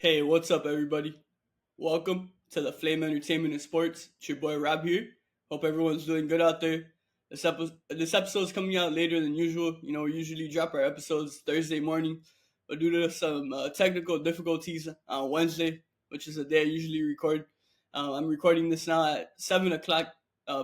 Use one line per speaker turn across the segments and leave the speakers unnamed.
Hey, what's up, everybody? Welcome to the Flame Entertainment and Sports. It's your boy Rob here. Hope everyone's doing good out there. This episode is coming out later than usual. You know, we usually drop our episodes Thursday morning, but due to some technical difficulties on Wednesday, which is the day I usually record, I'm recording this now at 7 o'clock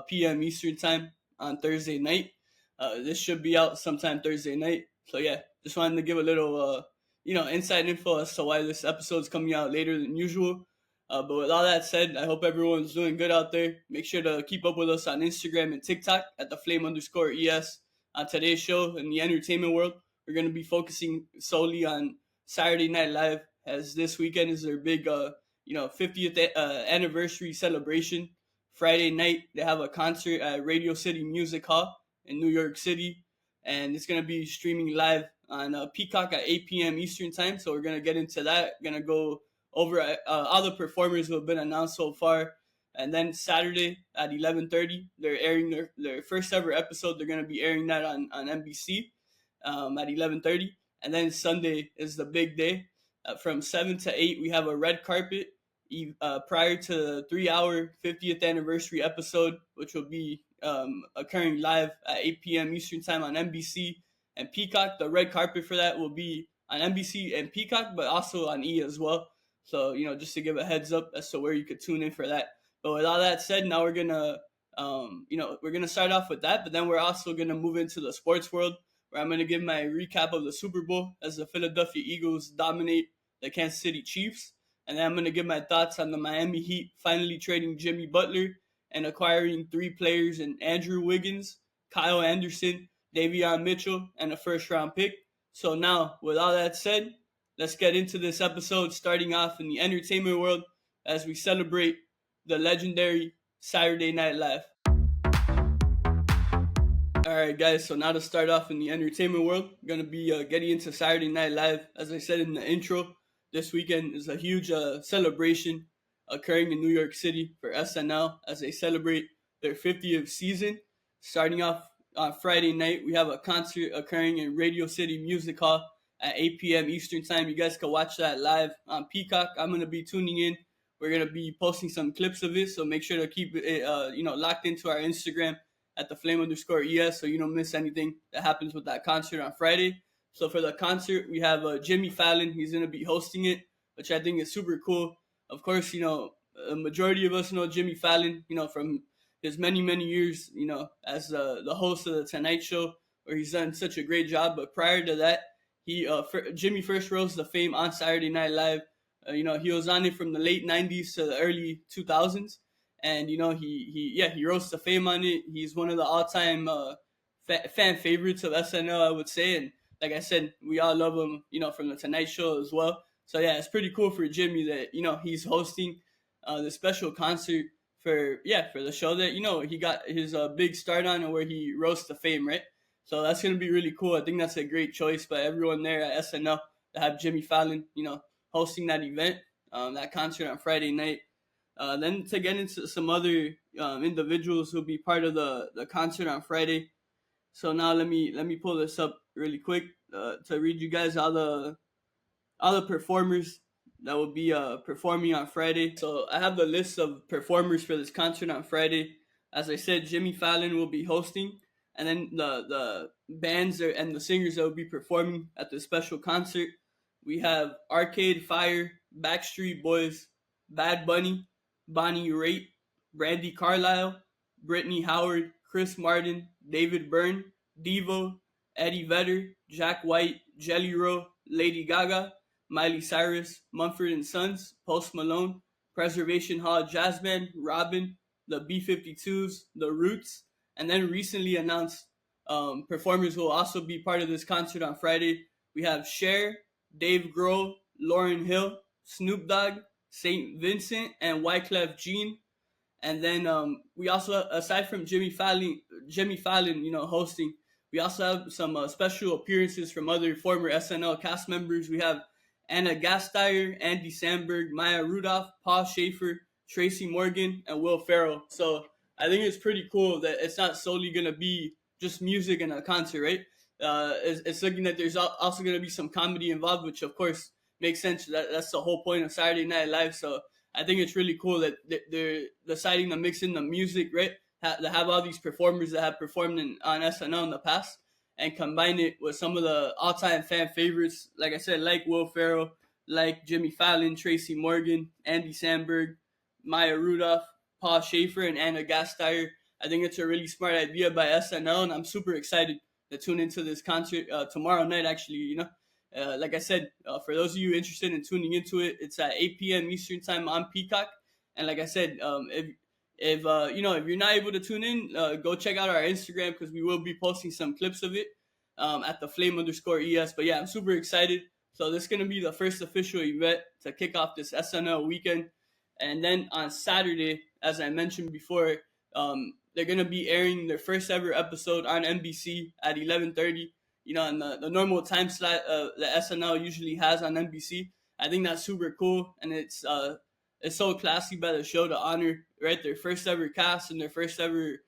p.m. Eastern time on Thursday night. This should be out sometime Thursday night. So yeah, just wanted to give a little inside info as to why this episode's coming out later than usual. But with all that said, I hope everyone's doing good out there. Make sure to keep up with us on Instagram and TikTok at the flame_es. On today's show in the entertainment world, we're going to be focusing solely on Saturday Night Live, as this weekend is their big 50th anniversary celebration. Friday night, they have a concert at Radio City Music Hall in New York City, and it's going to be streaming live on Peacock at 8 p.m. Eastern time. So we're going to get into that. Going to go over all the performers who have been announced so far. And then Saturday at 11:30, they're airing their first ever episode. They're going to be airing that on NBC at 11:30. And then Sunday is the big day. From 7 to 8, we have a red carpet prior to the 3-hour 50th anniversary episode, which will be occurring live at 8 p.m. Eastern time on NBC and Peacock. The red carpet for that will be on NBC and Peacock, but also on E as well. So, just to give a heads up as to where you could tune in for that. But with all that said, now we're gonna start off with that. But then we're also gonna move into the sports world, where I'm gonna give my recap of the Super Bowl as the Philadelphia Eagles dominate the Kansas City Chiefs, and then I'm gonna give my thoughts on the Miami Heat finally trading Jimmy Butler and acquiring 3 players in Andrew Wiggins, Kyle Anderson, Davion Mitchell, and a first-round pick. So now, with all that said, let's get into this episode, starting off in the entertainment world as we celebrate the legendary Saturday Night Live. Alright, guys, so now to start off in the entertainment world, I'm going to be getting into Saturday Night Live. As I said in the intro, this weekend is a huge celebration occurring in New York City for SNL as they celebrate their 50th season. Starting off on Friday night, we have a concert occurring in Radio City Music Hall at 8 p.m. Eastern time. You guys can watch that live on Peacock. I'm going to be tuning in. We're going to be posting some clips of it, so make sure to keep it locked into our Instagram at the flame_es so you don't miss anything that happens with that concert on Friday. So for the concert, we have Jimmy Fallon. He's going to be hosting it, which I think is super cool. Of course, a majority of us know Jimmy Fallon, from his many, many years, as the host of The Tonight Show, where he's done such a great job. But prior to that, Jimmy first rose to fame on Saturday Night Live. He was on it from the late 90s to the early 2000s. And, he rose to fame on it. He's one of the all-time fan favorites of SNL, I would say. And like I said, we all love him, from The Tonight Show as well. So, yeah, it's pretty cool for Jimmy that, he's hosting the special concert for the show that, he got his big start on and where he rose to fame, right? So that's going to be really cool. I think that's a great choice by everyone there at SNL to have Jimmy Fallon, hosting that event, that concert on Friday night. Then to get into some other individuals who'll be part of the concert on Friday. So now let me pull this up really quick to read you guys all the performers that will be performing on Friday. So I have the list of performers for this concert on Friday. As I said, Jimmy Fallon will be hosting, and then the bands and the singers that will be performing at the special concert. We have Arcade Fire, Backstreet Boys, Bad Bunny, Bonnie Raitt, Brandy Carlisle, Brittany Howard, Chris Martin, David Byrne, Devo, Eddie Vedder, Jack White, Jelly Roll, Lady Gaga, Miley Cyrus, Mumford & Sons, Post Malone, Preservation Hall Jazz Band, Robin, the B-52s, The Roots, and then recently announced performers who will also be part of this concert on Friday. We have Cher, Dave Grohl, Lauryn Hill, Snoop Dogg, St. Vincent, and Wyclef Jean. And then we also, aside from Jimmy Fallon, hosting, we also have some special appearances from other former SNL cast members. We have Anna Gasteyer, Andy Samberg, Maya Rudolph, Paul Schaefer, Tracy Morgan, and Will Ferrell. So I think it's pretty cool that it's not solely going to be just music and a concert, right? It's looking that there's also going to be some comedy involved, which of course makes sense. That's the whole point of Saturday Night Live. So I think it's really cool that they're deciding to mix in the music, right? To have all these performers that have performed on SNL in the past and combine it with some of the all-time fan favorites, like I said, like Will Ferrell, like Jimmy Fallon, Tracy Morgan, Andy Samberg, Maya Rudolph, Paul Schaefer, and Anna Gasteyer. I think it's a really smart idea by SNL, and I'm super excited to tune into this concert tomorrow night. Actually, like I said, for those of you interested in tuning into it, it's at 8 p.m. Eastern time on Peacock. And like I said, if you're not able to tune in, go check out our Instagram because we will be posting some clips of it at the flame_es. But yeah, I'm super excited. So this is gonna be the first official event to kick off this SNL weekend. And then on Saturday, as I mentioned before, they're gonna be airing their first ever episode on NBC at 11:30. In the normal time slot that SNL usually has on NBC. I think that's super cool, and it's so classy by the show to honor, right, their first ever cast and their first ever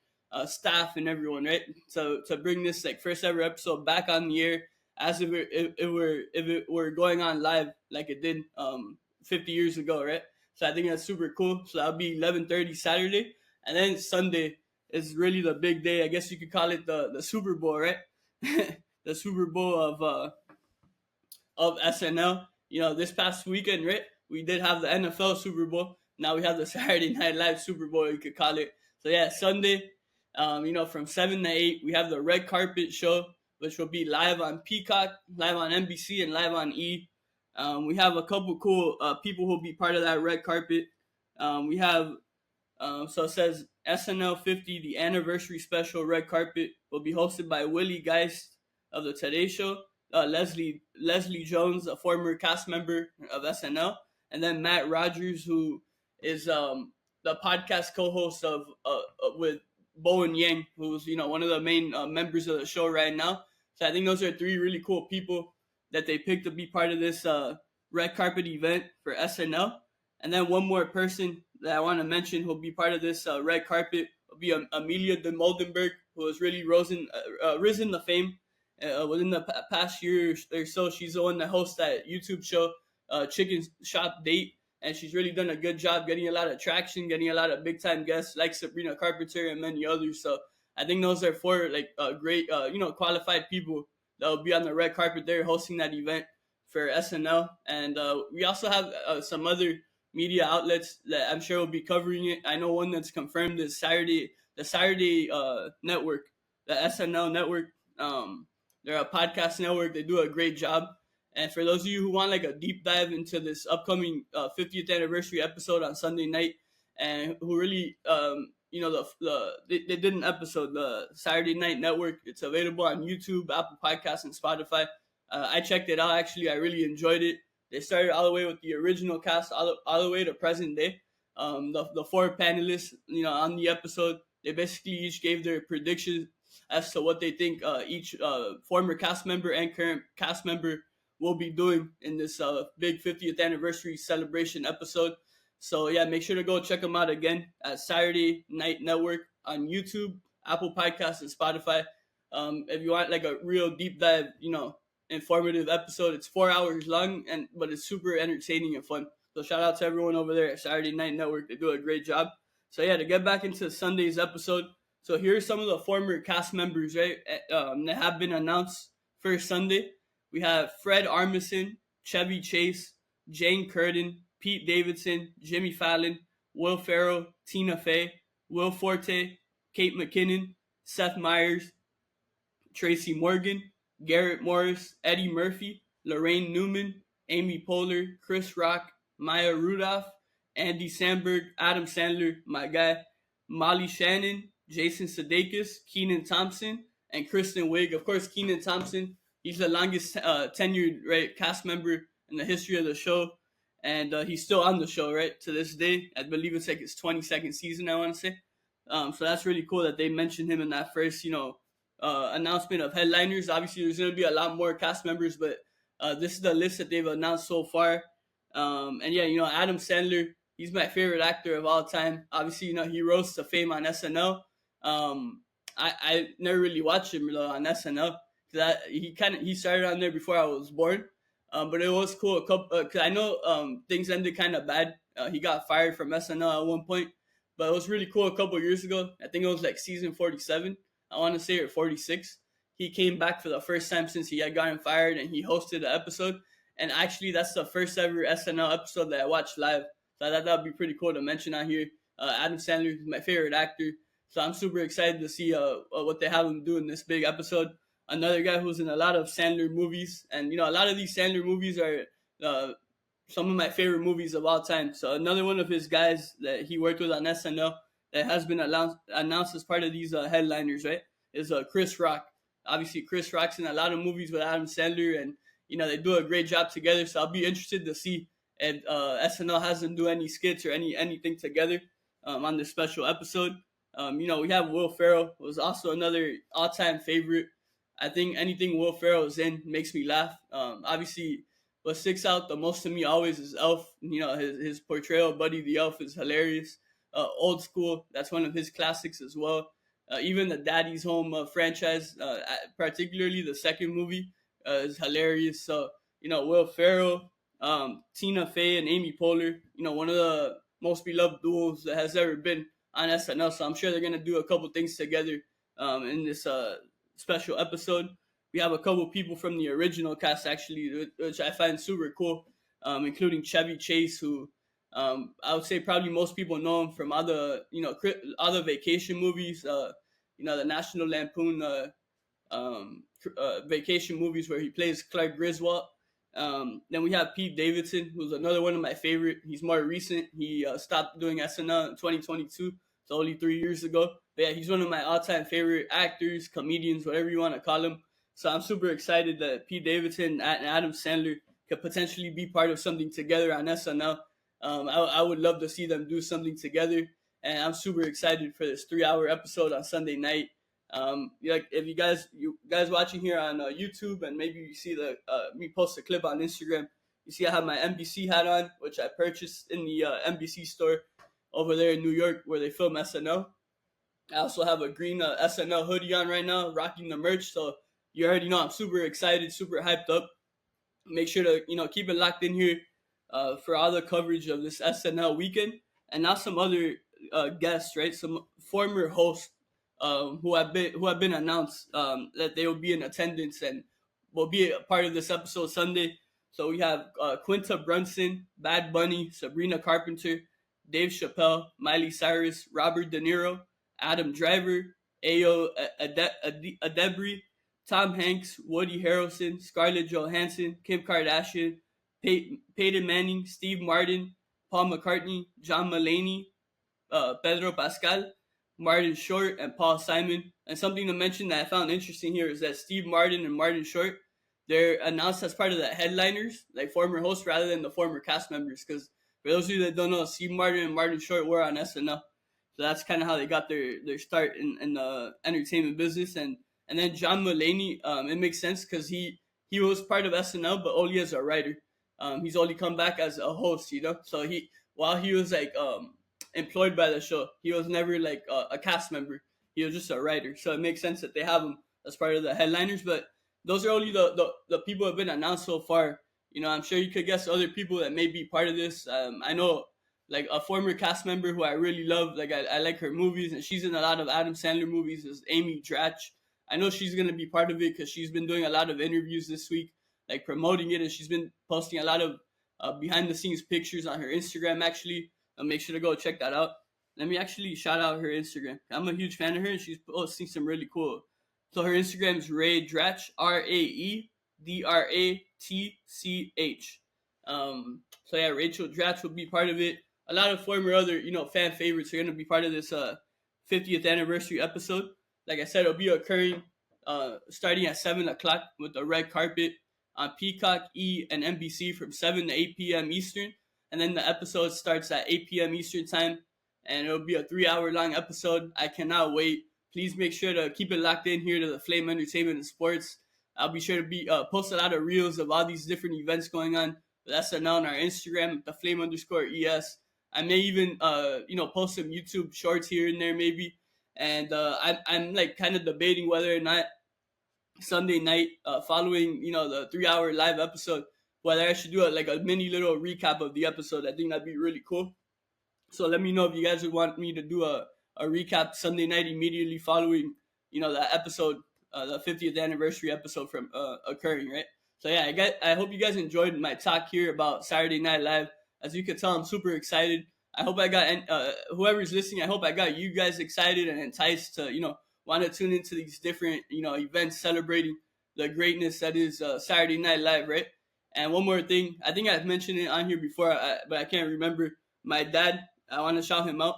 staff and everyone, right? So to bring this like first ever episode back on the air as if it were going on live like it did 50 years ago, right? So I think that's super cool. So that'll be 11:30 Saturday, and then Sunday is really the big day. I guess you could call it the Super Bowl, right? The Super Bowl of SNL. This past weekend, right? We did have the NFL Super Bowl. Now we have the Saturday Night Live Super Bowl, you could call it. So yeah, Sunday, from 7 to 8, we have the red carpet show, which will be live on Peacock, live on NBC, and live on E! We have a couple cool people who'll be part of that red carpet. We have, so it says SNL 50, the anniversary special red carpet will be hosted by Willie Geist of the Today Show, Leslie Jones, a former cast member of SNL, and then Matt Rogers, who is the podcast co-host of with Bowen Yang, who's one of the main members of the show right now. So I think those are three really cool people that they picked to be part of this red carpet event for SNL. And then one more person that I want to mention who'll be part of this red carpet will be Amelia de Moldenberg, who has really risen to fame within the past year or so. She's the one that hosts that YouTube show, Chicken Shop Date, and she's really done a good job getting a lot of traction, getting a lot of big time guests like Sabrina Carpenter and many others. So I think those are four great qualified people that will be on the red carpet there hosting that event for SNL. And we also have some other media outlets that I'm sure will be covering it. I know one that's confirmed is the Saturday network, the SNL network. They're a podcast network. They do a great job. And for those of you who want like a deep dive into this upcoming 50th anniversary episode on Sunday night, and who really, they did an episode, the Saturday Night Network. It's available on YouTube, Apple Podcasts, and Spotify. I checked it out. Actually, I really enjoyed it. They started all the way with the original cast, all the way to present day. The four panelists, on the episode, they basically each gave their predictions as to what they think each former cast member and current cast member will be doing in this big 50th anniversary celebration episode. So yeah, make sure to go check them out again at Saturday Night Network on YouTube, Apple Podcasts, and Spotify. If you want like a real deep dive, informative episode, it's 4 hours long, but it's super entertaining and fun. So shout out to everyone over there at Saturday Night Network. They do a great job. So yeah, to get back into Sunday's episode. So here's some of the former cast members, right, that have been announced for Sunday. We have Fred Armisen, Chevy Chase, Jane Curtin, Pete Davidson, Jimmy Fallon, Will Ferrell, Tina Fey, Will Forte, Kate McKinnon, Seth Meyers, Tracy Morgan, Garrett Morris, Eddie Murphy, Lorraine Newman, Amy Poehler, Chris Rock, Maya Rudolph, Andy Samberg, Adam Sandler, my guy, Molly Shannon, Jason Sudeikis, Kenan Thompson, and Kristen Wiig. Of course, Kenan Thompson, he's the longest tenured cast member in the history of the show, and he's still on the show to this day. I believe it's like his 22nd season, I want to say. So that's really cool that they mentioned him in that first announcement of headliners. Obviously, there's going to be a lot more cast members, but this is the list that they've announced so far. And yeah, Adam Sandler, he's my favorite actor of all time. Obviously, he rose to fame on SNL. I never really watched him on SNL. He started on there before I was born. But it was cool. Cause I know things ended kind of bad. He got fired from SNL at one point, but it was really cool. A couple years ago, I think it was like season 47. I want to say or 46. He came back for the first time since he had gotten fired, and he hosted the episode. And actually, that's the first ever SNL episode that I watched live. So I thought that would be pretty cool to mention out here. Adam Sandler is my favorite actor, so I'm super excited to see what they have him do in this big episode. Another guy who's in a lot of Sandler movies, and a lot of these Sandler movies are uh, some of my favorite movies of all time. So another one of his guys that he worked with on SNL that has been announced as part of these headliners, right, is Chris Rock. Obviously, Chris Rock's in a lot of movies with Adam Sandler, and they do a great job together. So I'll be interested to see if SNL has them do any skits or anything together on this special episode. We have Will Ferrell, who was also another all-time favorite. I think anything Will Ferrell is in makes me laugh. Obviously, what sticks out the most to me always is Elf. His portrayal of Buddy the Elf is hilarious. Old School, that's one of his classics as well. Even the Daddy's Home franchise, particularly the second movie, is hilarious. So, Will Ferrell, Tina Fey, and Amy Poehler, one of the most beloved duos that has ever been on SNL. So I'm sure they're going to do a couple things together in this special episode. We have a couple people from the original cast actually, which I find super cool, including Chevy Chase, who I would say probably most people know him from other other vacation movies. The National Lampoon vacation movies where he plays Clark Griswold. Then we have Pete Davidson, who's another one of my favorite. He's more recent. He stopped doing SNL in 2022, so only 3 years ago. But yeah, he's one of my all-time favorite actors, comedians, whatever you want to call him. So I'm super excited that Pete Davidson and Adam Sandler could potentially be part of something together on SNL. I would love to see them do something together, and I'm super excited for this 3-hour episode on Sunday night. If you guys watching here on YouTube, and maybe you see me post a clip on Instagram, you see I have my NBC hat on, which I purchased in the NBC store over there in New York where they film SNL. I also have a green SNL hoodie on right now, rocking the merch. So you already know I'm super excited, super hyped up. Make sure to keep it locked in here for all the coverage of this SNL weekend, and now some other guests, right? Some former hosts who have been announced that they will be in attendance and will be a part of this episode Sunday. So we have Quinta Brunson, Bad Bunny, Sabrina Carpenter, Dave Chappelle, Miley Cyrus, Robert De Niro, Adam Driver, Ayo Adebri, Tom Hanks, Woody Harrelson, Scarlett Johansson, Kim Kardashian, Peyton Manning, Steve Martin, Paul McCartney, John Mulaney, Pedro Pascal, Martin Short, and Paul Simon. And something to mention that I found interesting here is that Steve Martin and Martin Short, they're announced as part of the headliners, like former hosts, rather than the former cast members. Because for those of you that don't know, Steve Martin and Martin Short were on SNL. So that's kind of how they got their start in the entertainment business. And then John Mulaney, it makes sense because he was part of SNL, but only as a writer. He's only come back as a host, So while he was like employed by the show, he was never like a cast member. He was just a writer. So it makes sense that they have him as part of the headliners. But those are only the people who have been announced so far. I'm sure you could guess other people that may be part of this. I know like a former cast member who I really love. Like I like her movies, and she's in a lot of Adam Sandler movies. Is Amy Dratch. I know she's gonna be part of it because she's been doing a lot of interviews this week, like promoting it, and she's been posting a lot of behind the scenes pictures on her Instagram. Actually, make sure to go check that out. Let me actually shout out her Instagram. I'm a huge fan of her, and she's posting some really cool. So her Instagram is Rae Dratch, RaeDratch. So yeah, Rachel Dratch will be part of it. A lot of former other fan favorites are gonna be part of this 50th anniversary episode. Like I said, it'll be occurring starting at 7 o'clock with the red carpet on Peacock, E, and NBC from 7 to 8 p.m. Eastern. And then the episode starts at 8 p.m. Eastern time. And it'll be a 3-hour long episode. I cannot wait. Please make sure to keep it locked in here to the Flame Entertainment and Sports. I'll be sure to be post a lot of reels of all these different events going on. That's on our Instagram, the Flame_ES. I may even post some YouTube shorts here and there maybe. And I'm like kind of debating whether or not Sunday night following the 3-hour live episode whether I should do like a mini little recap of the episode. I think that'd be really cool. So let me know if you guys would want me to do a recap Sunday night immediately following, that episode, the 50th anniversary episode from occurring, right? So yeah, I hope you guys enjoyed my talk here about Saturday Night Live. As you can tell, I'm super excited. I hope I got whoever's listening. I hope I got you guys excited and enticed to want to tune into these different events celebrating the greatness that is Saturday Night Live, right? And one more thing, I think I've mentioned it on here before, but I can't remember. My dad, I want to shout him out.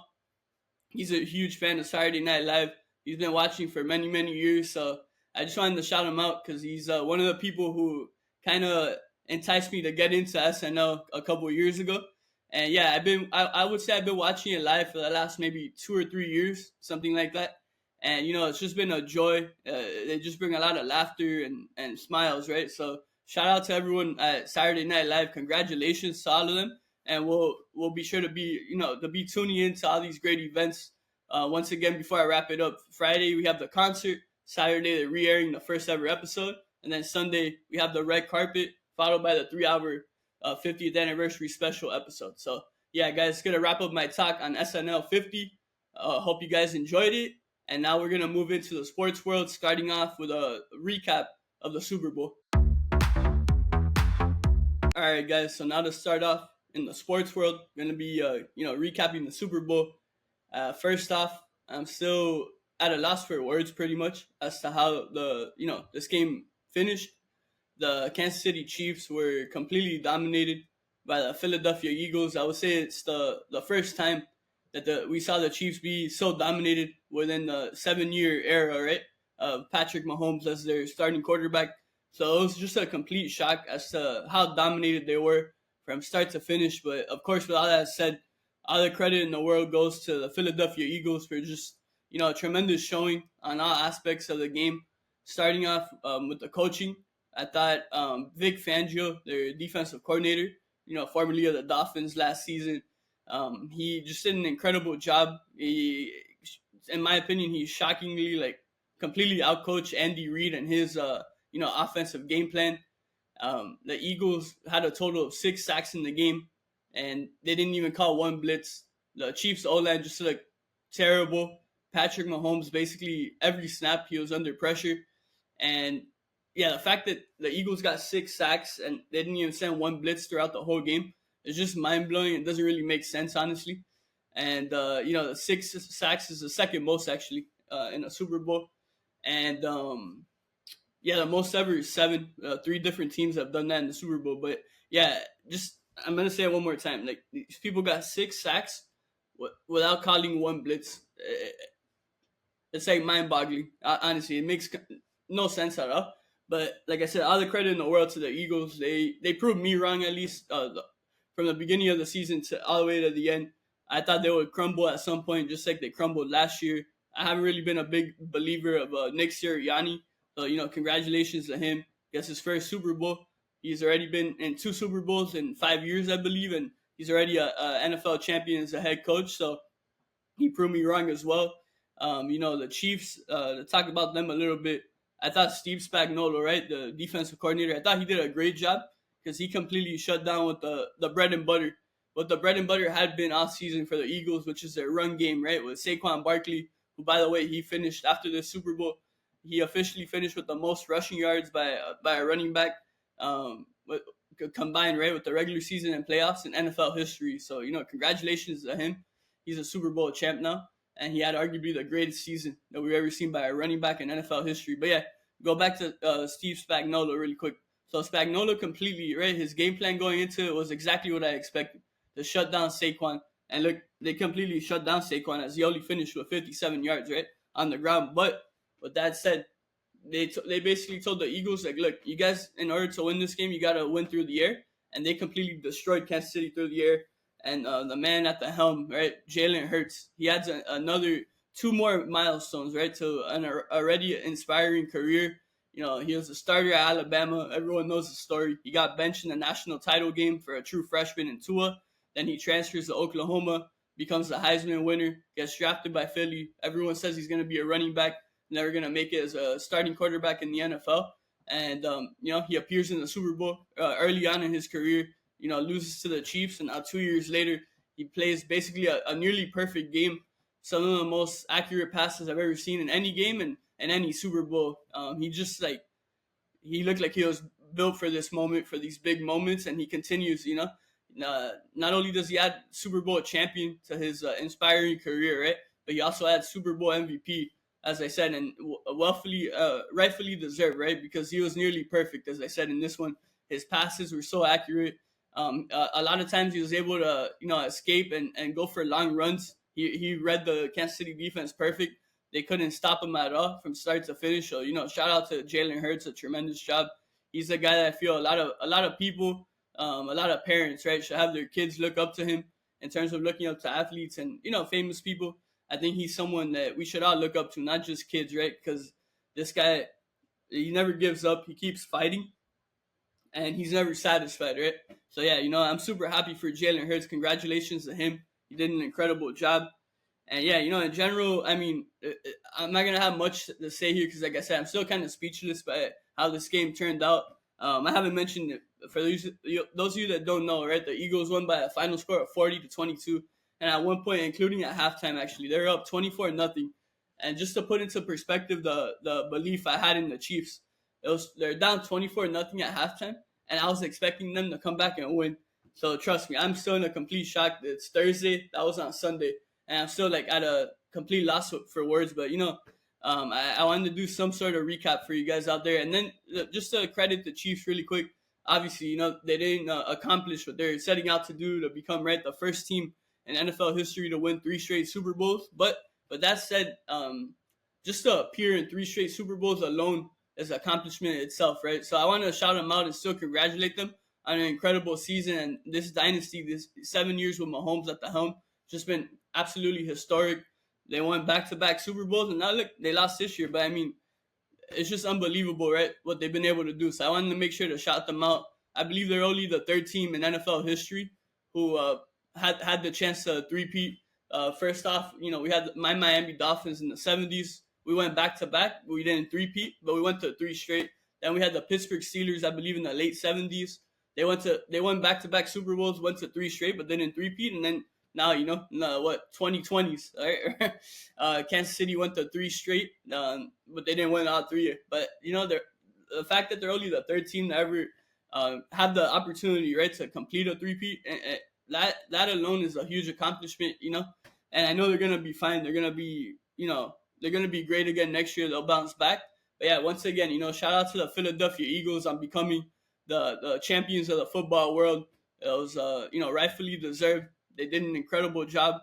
He's a huge fan of Saturday Night Live. He's been watching for many, many years. So I just wanted to shout him out because he's one of the people who kind of enticed me to get into SNL a couple of years ago. And yeah, I would say I've been watching it live for the last maybe 2 or 3 years, something like that. And it's just been a joy. They just bring a lot of laughter and smiles, right? So shout out to everyone at Saturday Night Live. Congratulations to all of them. And we'll be sure to be tuning into all these great events. Once again, before I wrap it up, Friday we have the concert. Saturday they're re-airing the first ever episode, and then Sunday we have the red carpet, followed by the 3-hour 50th anniversary special episode. So yeah, guys, gonna wrap up my talk on SNL 50. Hope you guys enjoyed it, and now we're gonna move into the sports world, starting off with a recap of the Super Bowl. All right, guys. So now to start off in the sports world, gonna be recapping the Super Bowl. First off, I'm still at a loss for words, pretty much, as to how this game finished. The Kansas City Chiefs were completely dominated by the Philadelphia Eagles. I would say it's the first time that we saw the Chiefs be so dominated within the 7-year era, right? Of Patrick Mahomes as their starting quarterback. So it was just a complete shock as to how dominated they were from start to finish. But of course, with all that said, all the credit in the world goes to the Philadelphia Eagles for just a tremendous showing on all aspects of the game. Starting off with the coaching, I thought Vic Fangio, their defensive coordinator, formerly of the Dolphins last season, he just did an incredible job. In my opinion, he shockingly completely outcoached Andy Reid and his offensive game plan. The Eagles had a total of 6 sacks in the game, and they didn't even call one blitz. The Chiefs O-line just looked terrible. Patrick Mahomes, basically every snap, he was under pressure. And yeah, the fact that the Eagles got 6 sacks and they didn't even send one blitz throughout the whole game is just mind-blowing. It doesn't really make sense, honestly. And, the 6 sacks is the second most, actually, in a Super Bowl. And, the most ever is 7. 3 different teams have done that in the Super Bowl. But, yeah, I'm going to say it one more time. These people got 6 sacks without calling one blitz. It's mind-boggling. Honestly, it makes no sense at all. But like I said, all the credit in the world to the Eagles. They proved me wrong, at least from the beginning of the season to all the way to the end. I thought they would crumble at some point, just like they crumbled last year. I haven't really been a big believer of Nick Sirianni. So, congratulations to him. Gets his first Super Bowl. He's already been in 2 Super Bowls in 5 years, I believe, and he's already a NFL champion as a head coach. So he proved me wrong as well. The Chiefs, to talk about them a little bit, I thought Steve Spagnuolo, right, the defensive coordinator, I thought he did a great job because he completely shut down with the bread and butter. What the bread and butter had been all season for the Eagles, which is their run game, right, with Saquon Barkley, who, by the way, he finished after the Super Bowl. He officially finished with the most rushing yards by a running back combined, right, with the regular season and playoffs in NFL history. So, congratulations to him. He's a Super Bowl champ now. And he had arguably the greatest season that we've ever seen by a running back in NFL history. But yeah, go back to Steve Spagnuolo really quick. So Spagnuolo completely, right, his game plan going into it was exactly what I expected, to shut down Saquon. And look, they completely shut down Saquon as he only finished with 57 yards, right, on the ground. But with that said, they basically told the Eagles, look, you guys, in order to win this game, you got to win through the air. And they completely destroyed Kansas City through the air. And the man at the helm, right, Jalen Hurts, he adds another 2 more milestones, right, to an already inspiring career. He was a starter at Alabama. Everyone knows the story. He got benched in the national title game for a true freshman in Tua. Then he transfers to Oklahoma, becomes the Heisman winner, gets drafted by Philly. Everyone says he's going to be a running back, never going to make it as a starting quarterback in the NFL. and he appears in the Super Bowl early on in his career. Loses to the Chiefs, and now 2 years later, he plays basically a nearly perfect game. Some of the most accurate passes I've ever seen in any game and any Super Bowl. He looked like he was built for this moment, for these big moments, and he continues. Not only does he add Super Bowl champion to his inspiring career, right, but he also adds Super Bowl MVP, as I said, and rightfully deserved, right, because he was nearly perfect, as I said in this one. His passes were so accurate. A lot of times he was able to, escape and go for long runs. He read the Kansas City defense perfect. They couldn't stop him at all from start to finish. So shout out to Jalen Hurts, a tremendous job. He's a guy that I feel a lot of people, a lot of parents, right, should have their kids look up to him in terms of looking up to athletes and famous people. I think he's someone that we should all look up to, not just kids, right? Because this guy, he never gives up. He keeps fighting, and he's never satisfied, right? So yeah, I'm super happy for Jalen Hurts. Congratulations to him. He did an incredible job. And yeah, in general, I mean, I'm not gonna have much to say here because, like I said, I'm still kind of speechless by how this game turned out. I haven't mentioned it for those of you that don't know, right? The Eagles won by a final score of 40-22, and at one point, including at halftime, actually, they're up 24-0. And just to put into perspective the belief I had in the Chiefs, they're down 24-0 at halftime, and I was expecting them to come back and win. So trust me, I'm still in a complete shock. It's Thursday. That was on Sunday. And I'm still like at a complete loss for words, but I wanted to do some sort of recap for you guys out there, and then just to credit the Chiefs really quick. Obviously, they didn't accomplish what they're setting out to do, to become the first team in NFL history to win 3 straight Super Bowls. But that said, just to appear in 3 straight Super Bowls alone is an accomplishment itself, right? So I want to shout them out and still congratulate them on an incredible season and this dynasty, this 7 years with Mahomes at the helm, just been absolutely historic. They won back-to-back Super Bowls, and now look, they lost this year. But I mean, it's just unbelievable, right? What they've been able to do. So I wanted to make sure to shout them out. I believe they're only the third team in NFL history who had the chance to three-peat. First off, we had my Miami Dolphins in the 70s. We went back-to-back, but we didn't three-peat, but we went to 3 straight. Then we had the Pittsburgh Steelers, I believe, in the late 70s. They won back-to-back Super Bowls, went to 3 straight, but they didn't three-peat, and then now, 2020s, right? Kansas City went to 3 straight, but they didn't win all 3. But, the fact that they're only the third team to ever have the opportunity, right, to complete a three-peat, that alone is a huge accomplishment, And I know they're going to be fine. They're going to be, they're going to be great again next year. They'll bounce back. But, yeah, once again, shout out to the Philadelphia Eagles on becoming the champions of the football world. It was, rightfully deserved. They did an incredible job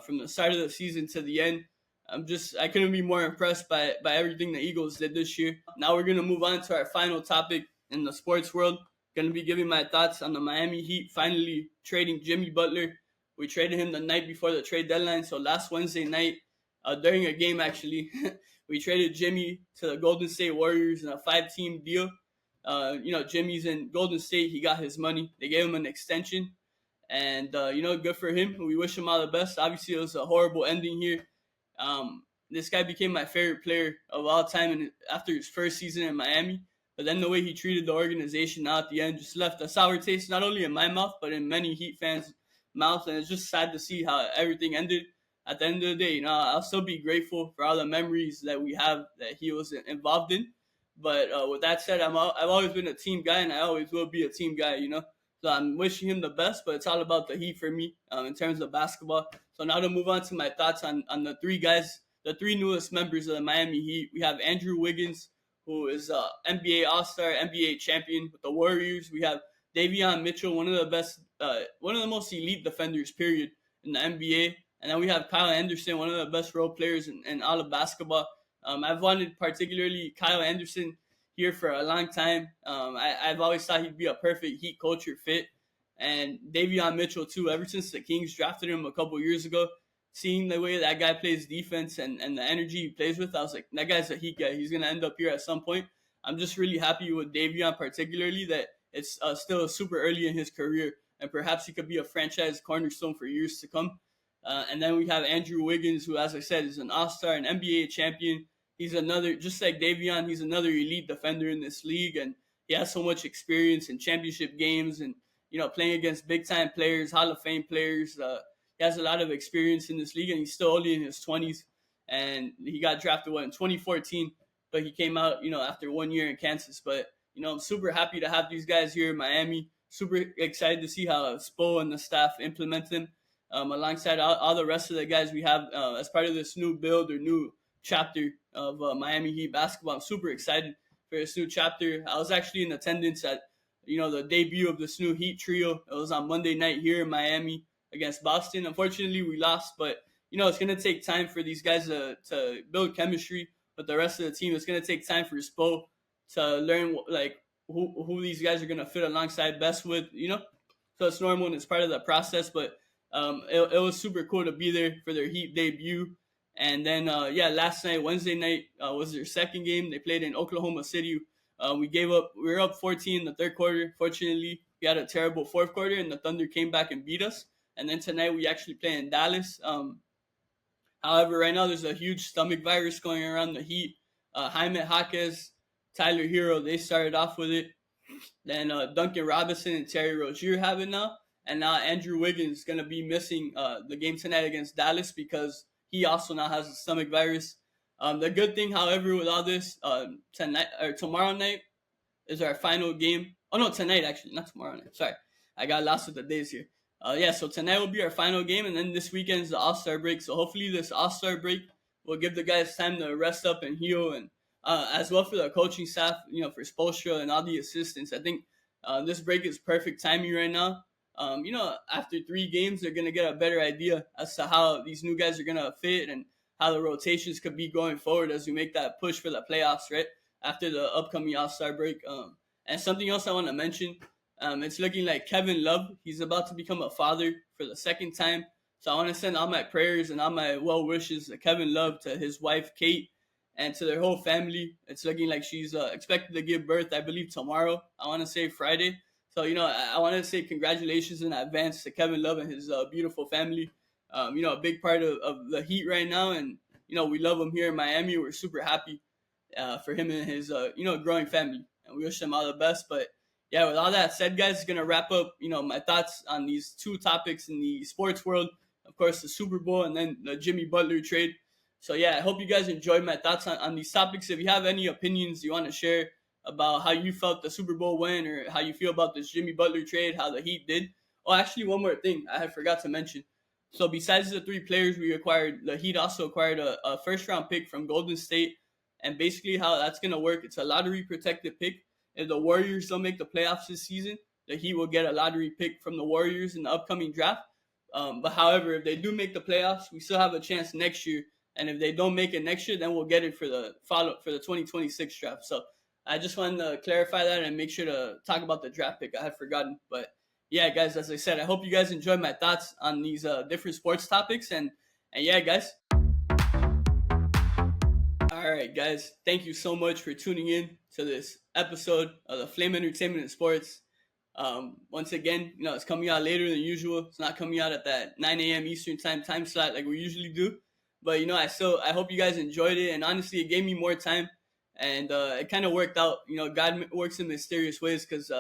from the start of the season to the end. I couldn't be more impressed by everything the Eagles did this year. Now we're going to move on to our final topic in the sports world. Going to be giving my thoughts on the Miami Heat finally trading Jimmy Butler. We traded him the night before the trade deadline. So last Wednesday night, during a game actually, we traded Jimmy to the Golden State Warriors in a 5-team deal. Jimmy's in Golden State. He got his money. They gave him an extension. And, good for him. We wish him all the best. Obviously, it was a horrible ending here. This guy became my favorite player of all time after his first season in Miami. But then the way he treated the organization now at the end just left a sour taste, not only in my mouth, but in many Heat fans' mouths. And it's just sad to see how everything ended. At the end of the day, I'll still be grateful for all the memories that we have that he was involved in. But with that said, I've always been a team guy, and I always will be a team guy, So I'm wishing him the best, but it's all about the Heat for me in terms of basketball. So now to move on to my thoughts on the 3 guys, the 3 newest members of the Miami Heat. We have Andrew Wiggins, who is NBA All-Star, NBA champion with the Warriors. We have Davion Mitchell, one of the most elite defenders, period, in the NBA. And then we have Kyle Anderson, one of the best role players in all of basketball. I've wanted particularly Kyle Anderson here for a long time. I've always thought he'd be a perfect Heat culture fit. And Davion Mitchell, too, ever since the Kings drafted him a couple years ago, seeing the way that guy plays defense and the energy he plays with, I was like, that guy's a Heat guy. He's going to end up here at some point. I'm just really happy with Davion particularly that it's still super early in his career, and perhaps he could be a franchise cornerstone for years to come. And then we have Andrew Wiggins, who, as I said, is an all-star, an NBA champion. he's another, just like Davion, he's another elite defender in this league, and he has so much experience in championship games and playing against big time players, Hall of Fame players. He has a lot of experience in this league, and he's still only in his 20s. And he got drafted in 2014, but he came out after 1 year in Kansas. But I'm super happy to have these guys here in Miami. Super excited to see how Spo and the staff implement them alongside all the rest of the guys we have as part of this new build or new chapter of Miami Heat basketball. I'm super excited for this new chapter. I was actually in attendance at the debut of this new Heat trio. It was on Monday night here in Miami against Boston. Unfortunately, we lost, but it's going to take time for these guys to build chemistry with the rest of the team. It's going to take time for Spo to learn who these guys are going to fit alongside best with, So it's normal and it's part of the process, but it was super cool to be there for their Heat debut. And then, last night, Wednesday night, was their second game. They played in Oklahoma City. We were up 14 in the third quarter. Fortunately, we had a terrible fourth quarter, and the Thunder came back and beat us. And then tonight, we actually play in Dallas. However, right now, there's a huge stomach virus going around the Heat. Jaime Jaquez, Tyler Hero, they started off with it. Then Duncan Robinson and Terry Rozier have it now. And now Andrew Wiggins is going to be missing the game tonight against Dallas because he also now has a stomach virus. The good thing, however, with all this, tonight or tomorrow night is our final game. Oh no, tonight actually, not tomorrow night. Sorry, I got lost with the days here. So tonight will be our final game, and then this weekend is the All-Star break. So hopefully this All-Star break will give the guys time to rest up and heal, and as well for the coaching staff, for Spoelstra and all the assistants. I think this break is perfect timing right now. After 3 games, they're going to get a better idea as to how these new guys are going to fit and how the rotations could be going forward as we make that push for the playoffs, right? After the upcoming All-Star break. And something else I want to mention, it's looking like Kevin Love, he's about to become a father for the second time. So I want to send all my prayers and all my well wishes to Kevin Love, to his wife, Kate, and to their whole family. It's looking like she's expected to give birth, I believe, tomorrow. I want to say Friday. So, I want to say congratulations in advance to Kevin Love and his beautiful family. A big part of the Heat right now. And, we love him here in Miami. We're super happy for him and his, growing family. And we wish them all the best. But, yeah, with all that said, guys, it's going to wrap up, my thoughts on these 2 topics in the sports world. Of course, the Super Bowl and then the Jimmy Butler trade. So, yeah, I hope you guys enjoyed my thoughts on these topics. If you have any opinions you want to share about how you felt the Super Bowl went or how you feel about this Jimmy Butler trade, how the Heat did. Oh, actually, one more thing I had forgot to mention. So besides the 3 players we acquired, the Heat also acquired a first-round pick from Golden State. And basically how that's going to work, it's a lottery-protected pick. If the Warriors don't make the playoffs this season, the Heat will get a lottery pick from the Warriors in the upcoming draft. But however, if they do make the playoffs, we still have a chance next year. And if they don't make it next year, then we'll get it for the 2026 draft. So I just wanted to clarify that and make sure to talk about the draft pick. I had forgotten. But yeah, guys, as I said, I hope you guys enjoyed my thoughts on these different sports topics. And yeah, guys. All right, guys. Thank you so much for tuning in to this episode of the Flame Entertainment and Sports. Once again, it's coming out later than usual. It's not coming out at that 9 a.m. Eastern time slot like we usually do. But, I hope you guys enjoyed it. And honestly, it gave me more time. And it kind of worked out. God works in mysterious ways because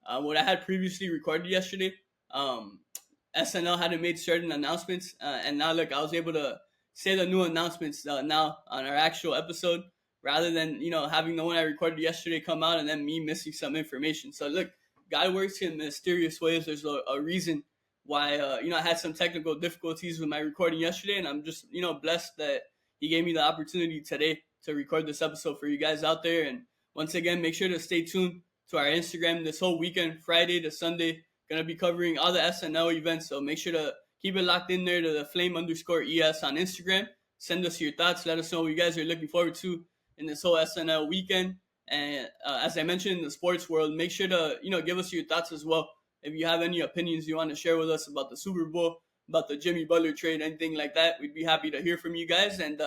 what I had previously recorded yesterday, SNL hadn't made certain announcements. And now, look, I was able to say the new announcements now on our actual episode rather than, having the one I recorded yesterday come out and then me missing some information. So, look, God works in mysterious ways. There's a reason why, I had some technical difficulties with my recording yesterday. And I'm just, blessed that he gave me the opportunity today to record this episode for you guys out there. And once again, make sure to stay tuned to our Instagram this whole weekend, Friday to Sunday. Going to be covering all the SNL events. So make sure to keep it locked in there to the flame_ES on Instagram. Send us your thoughts. Let us know what you guys are looking forward to in this whole SNL weekend. And as I mentioned in the sports world, make sure to, give us your thoughts as well. If you have any opinions you want to share with us about the Super Bowl, about the Jimmy Butler trade, anything like that, we'd be happy to hear from you guys. And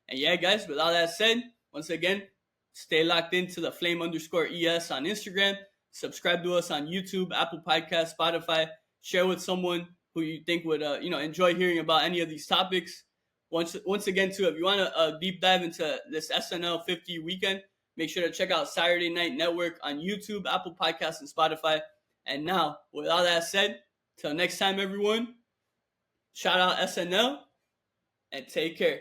yeah, guys, with all that said, once again, stay locked into the flame_ES on Instagram. Subscribe to us on YouTube, Apple Podcasts, Spotify. Share with someone who you think would, enjoy hearing about any of these topics. Once again, too, if you want to deep dive into this SNL 50 weekend, make sure to check out Saturday Night Network on YouTube, Apple Podcasts, and Spotify. And now, with all that said, till next time, everyone, shout out SNL and take care.